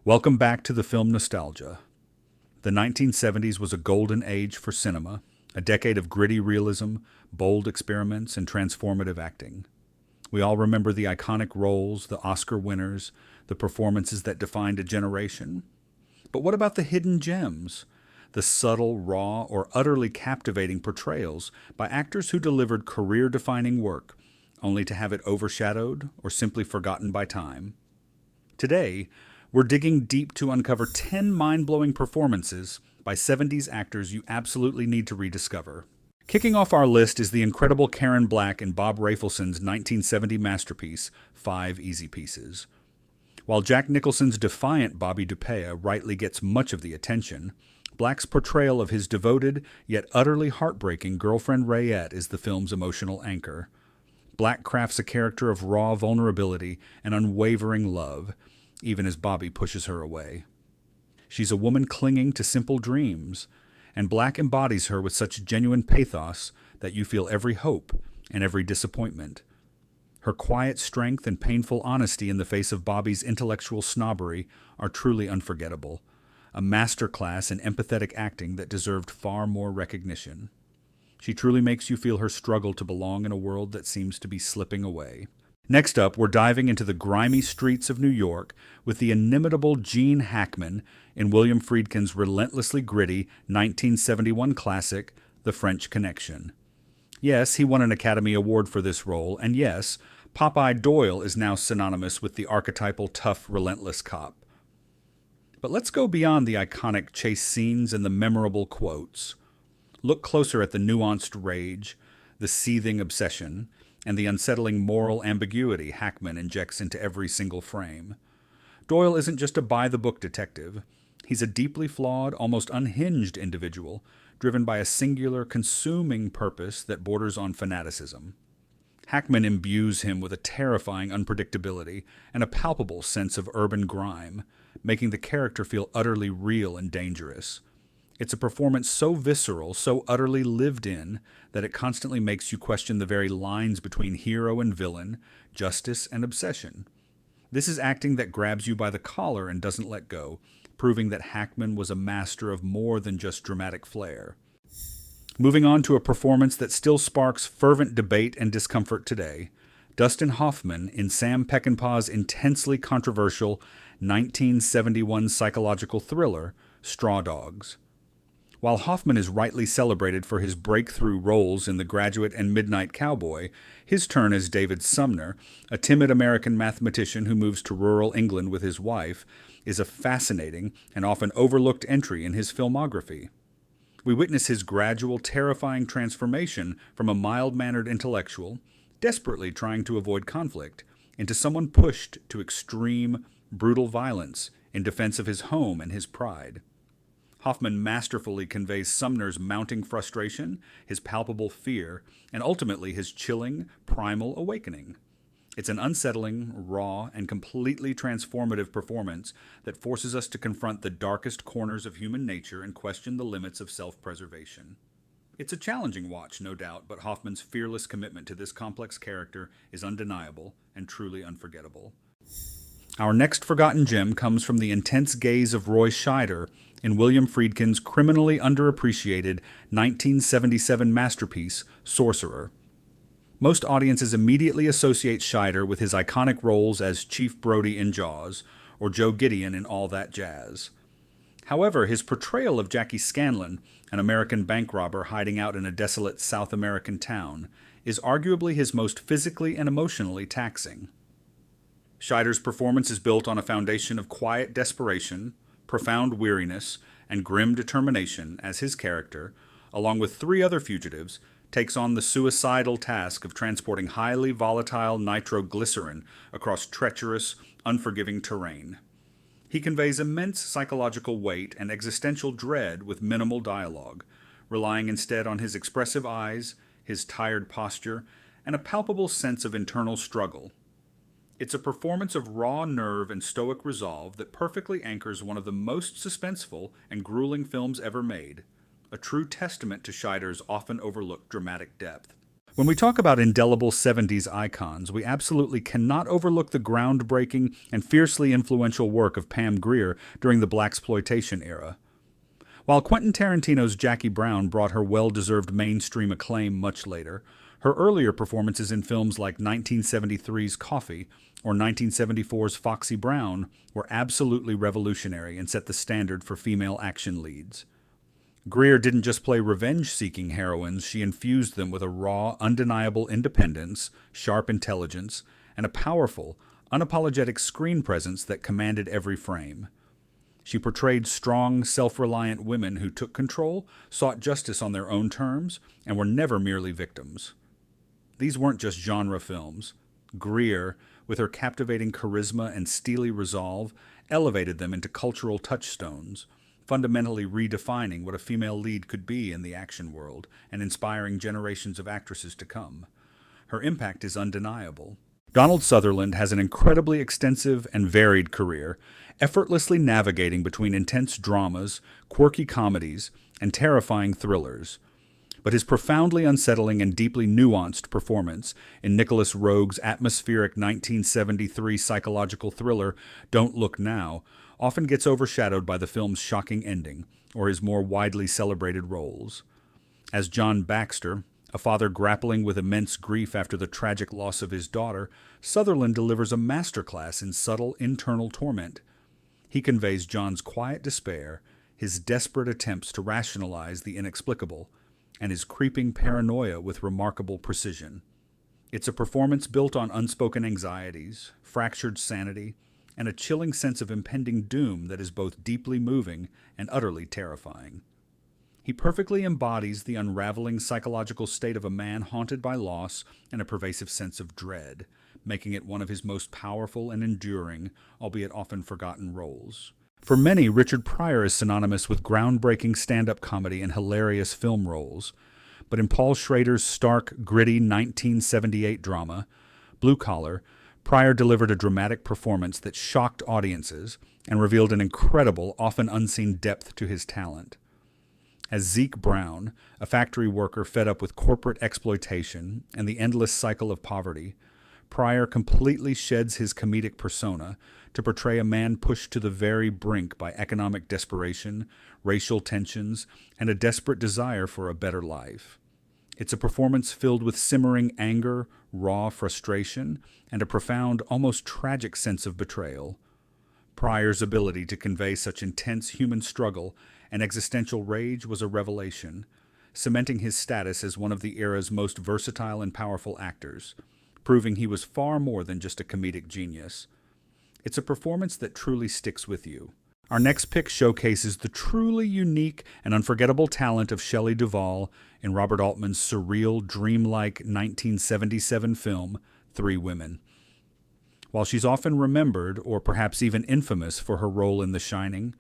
Welcome back to the film nostalgia. The 1970s was a golden age for cinema, a decade of gritty realism, bold experiments, and transformative acting. We all remember the iconic roles, the Oscar winners, the performances that defined a generation. But what about the hidden gems? The subtle, raw, or utterly captivating portrayals by actors who delivered career-defining work, only to have it overshadowed or simply forgotten by time. Today, we're digging deep to uncover 10 mind-blowing performances by 70s actors you absolutely need to rediscover. Kicking off our list is the incredible Karen Black in Bob Rafelson's 1970 masterpiece, 5 Easy Pieces. While Jack Nicholson's defiant Bobby DePaea rightly gets much of the attention, Black's portrayal of his devoted, yet utterly heartbreaking girlfriend Rayette is the film's emotional anchor. Black crafts a character of raw vulnerability and unwavering love, even as Bobby pushes her away. She's a woman clinging to simple dreams, and Black embodies her with such genuine pathos that you feel every hope and every disappointment. Her quiet strength and painful honesty in the face of Bobby's intellectual snobbery are truly unforgettable, a masterclass in empathetic acting that deserved far more recognition. She truly makes you feel her struggle to belong in a world that seems to be slipping away. Next up, we're diving into the grimy streets of New York with the inimitable Gene Hackman in William Friedkin's relentlessly gritty 1971 classic, The French Connection. Yes, he won an Academy Award for this role, and yes, Popeye Doyle is now synonymous with the archetypal tough, relentless cop. But let's go beyond the iconic chase scenes and the memorable quotes. Look closer at the nuanced rage, the seething obsession, and the unsettling moral ambiguity Hackman injects into every single frame. Doyle isn't just a by-the-book detective. He's a deeply flawed, almost unhinged individual, driven by a singular, consuming purpose that borders on fanaticism. Hackman imbues him with a terrifying unpredictability and a palpable sense of urban grime, making the character feel utterly real and dangerous. It's a performance so visceral, so utterly lived in, that it constantly makes you question the very lines between hero and villain, justice and obsession. This is acting that grabs you by the collar and doesn't let go, proving that Hackman was a master of more than just dramatic flair. Moving on to a performance that still sparks fervent debate and discomfort today, Dustin Hoffman in Sam Peckinpah's intensely controversial 1971 psychological thriller, Straw Dogs. While Hoffman is rightly celebrated for his breakthrough roles in The Graduate and Midnight Cowboy, his turn as David Sumner, a timid American mathematician who moves to rural England with his wife, is a fascinating and often overlooked entry in his filmography. We witness his gradual, terrifying transformation from a mild-mannered intellectual, desperately trying to avoid conflict, into someone pushed to extreme, brutal violence in defense of his home and his pride. Hoffman masterfully conveys Sumner's mounting frustration, his palpable fear, and ultimately his chilling, primal awakening. It's an unsettling, raw, and completely transformative performance that forces us to confront the darkest corners of human nature and question the limits of self-preservation. It's a challenging watch, no doubt, but Hoffman's fearless commitment to this complex character is undeniable and truly unforgettable. Our next forgotten gem comes from the intense gaze of Roy Scheider in William Friedkin's criminally underappreciated 1977 masterpiece, Sorcerer. Most audiences immediately associate Scheider with his iconic roles as Chief Brody in Jaws, or Joe Gideon in All That Jazz. However, his portrayal of Jackie Scanlon, an American bank robber hiding out in a desolate South American town, is arguably his most physically and emotionally taxing. Scheider's performance is built on a foundation of quiet desperation, profound weariness, and grim determination as his character, along with 3 other fugitives, takes on the suicidal task of transporting highly volatile nitroglycerin across treacherous, unforgiving terrain. He conveys immense psychological weight and existential dread with minimal dialogue, relying instead on his expressive eyes, his tired posture, and a palpable sense of internal struggle. It's a performance of raw nerve and stoic resolve that perfectly anchors one of the most suspenseful and grueling films ever made, a true testament to Scheider's often overlooked dramatic depth. When we talk about indelible 70s icons, we absolutely cannot overlook the groundbreaking and fiercely influential work of Pam Grier during the blaxploitation era. While Quentin Tarantino's Jackie Brown brought her well-deserved mainstream acclaim much later, her earlier performances in films like 1973's Coffy or 1974's Foxy Brown were absolutely revolutionary and set the standard for female action leads. Grier didn't just play revenge-seeking heroines, she infused them with a raw, undeniable independence, sharp intelligence, and a powerful, unapologetic screen presence that commanded every frame. She portrayed strong, self-reliant women who took control, sought justice on their own terms, and were never merely victims. These weren't just genre films. Grier, with her captivating charisma and steely resolve, elevated them into cultural touchstones, fundamentally redefining what a female lead could be in the action world and inspiring generations of actresses to come. Her impact is undeniable. Donald Sutherland has an incredibly extensive and varied career, effortlessly navigating between intense dramas, quirky comedies, and terrifying thrillers. But his profoundly unsettling and deeply nuanced performance in Nicholas Roeg's atmospheric 1973 psychological thriller Don't Look Now often gets overshadowed by the film's shocking ending or his more widely celebrated roles. As John Baxter, a father grappling with immense grief after the tragic loss of his daughter, Sutherland delivers a masterclass in subtle internal torment. He conveys John's quiet despair, his desperate attempts to rationalize the inexplicable, and his creeping paranoia with remarkable precision. It's a performance built on unspoken anxieties, fractured sanity, and a chilling sense of impending doom that is both deeply moving and utterly terrifying. He perfectly embodies the unraveling psychological state of a man haunted by loss and a pervasive sense of dread, making it one of his most powerful and enduring, albeit often forgotten roles. For many, Richard Pryor is synonymous with groundbreaking stand-up comedy and hilarious film roles, but in Paul Schrader's stark, gritty 1978 drama, Blue Collar, Pryor delivered a dramatic performance that shocked audiences and revealed an incredible, often unseen depth to his talent. As Zeke Brown, a factory worker fed up with corporate exploitation and the endless cycle of poverty, Pryor completely sheds his comedic persona to portray a man pushed to the very brink by economic desperation, racial tensions, and a desperate desire for a better life. It's a performance filled with simmering anger, raw frustration, and a profound, almost tragic sense of betrayal. Pryor's ability to convey such intense human struggle and existential rage was a revelation, cementing his status as one of the era's most versatile and powerful actors, proving he was far more than just a comedic genius. It's a performance that truly sticks with you. Our next pick showcases the truly unique and unforgettable talent of Shelley Duvall in Robert Altman's surreal, dreamlike 1977 film, Three Women. While she's often remembered, or perhaps even infamous, for her role in The Shining,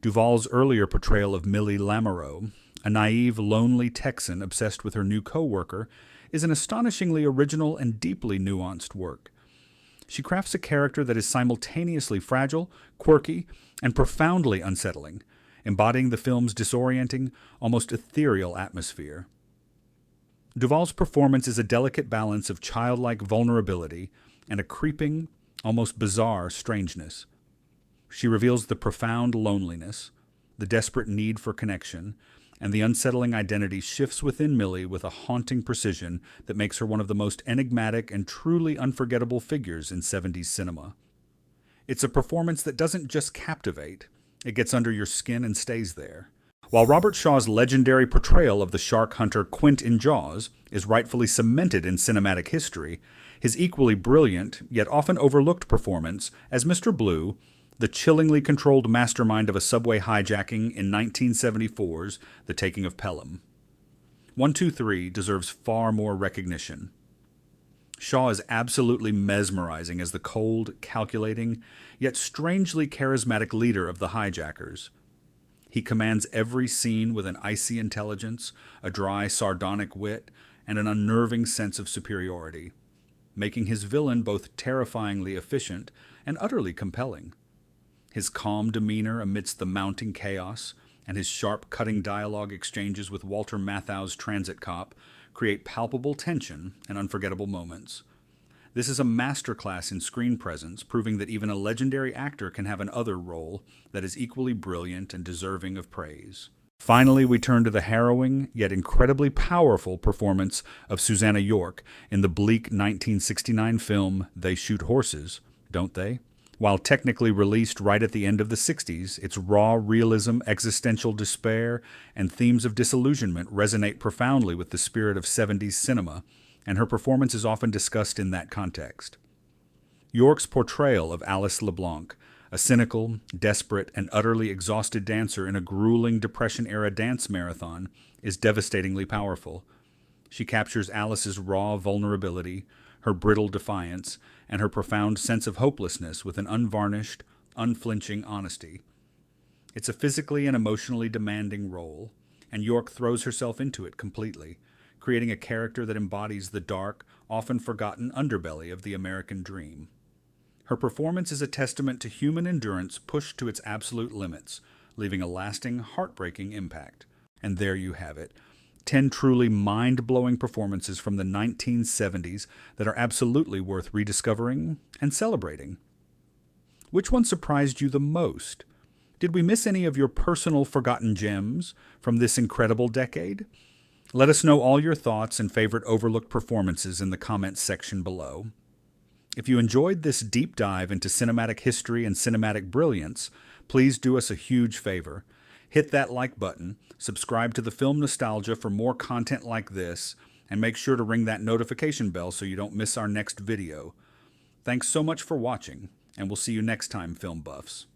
Duvall's earlier portrayal of Millie Lamoureux, a naive, lonely Texan obsessed with her new co-worker, is an astonishingly original and deeply nuanced work. She crafts a character that is simultaneously fragile, quirky, and profoundly unsettling, embodying the film's disorienting, almost ethereal atmosphere. Duvall's performance is a delicate balance of childlike vulnerability and a creeping, almost bizarre strangeness. She reveals the profound loneliness, the desperate need for connection, and the unsettling identity shifts within Millie with a haunting precision that makes her one of the most enigmatic and truly unforgettable figures in 70s cinema. It's a performance that doesn't just captivate, it gets under your skin and stays there. While Robert Shaw's legendary portrayal of the shark hunter Quint in Jaws is rightfully cemented in cinematic history, his equally brilliant, yet often overlooked performance as Mr. Blue, the chillingly controlled mastermind of a subway hijacking in 1974's The Taking of Pelham. 123 deserves far more recognition. Shaw is absolutely mesmerizing as the cold, calculating, yet strangely charismatic leader of the hijackers. He commands every scene with an icy intelligence, a dry, sardonic wit, and an unnerving sense of superiority, making his villain both terrifyingly efficient and utterly compelling. His calm demeanor amidst the mounting chaos, and his sharp, cutting dialogue exchanges with Walter Matthau's transit cop create palpable tension and unforgettable moments. This is a masterclass in screen presence, proving that even a legendary actor can have an other role that is equally brilliant and deserving of praise. Finally, we turn to the harrowing, yet incredibly powerful performance of Susannah York in the bleak 1969 film They Shoot Horses, Don't They? While technically released right at the end of the 60s, its raw realism, existential despair, and themes of disillusionment resonate profoundly with the spirit of 70s cinema, and her performance is often discussed in that context. York's portrayal of Alice LeBlanc, a cynical, desperate, and utterly exhausted dancer in a grueling Depression-era dance marathon, is devastatingly powerful. She captures Alice's raw vulnerability, her brittle defiance, and her profound sense of hopelessness with an unvarnished, unflinching honesty. It's a physically and emotionally demanding role, and York throws herself into it completely, creating a character that embodies the dark, often forgotten underbelly of the American dream. Her performance is a testament to human endurance pushed to its absolute limits, leaving a lasting, heartbreaking impact. And there you have it. 10 truly mind-blowing performances from the 1970s that are absolutely worth rediscovering and celebrating. Which one surprised you the most? Did we miss any of your personal forgotten gems from this incredible decade? Let us know all your thoughts and favorite overlooked performances in the comments section below. If you enjoyed this deep dive into cinematic history and cinematic brilliance, please do us a huge favor. Hit that like button, subscribe to the Film Nostalgia for more content like this, and make sure to ring that notification bell so you don't miss our next video. Thanks so much for watching, and we'll see you next time, film buffs.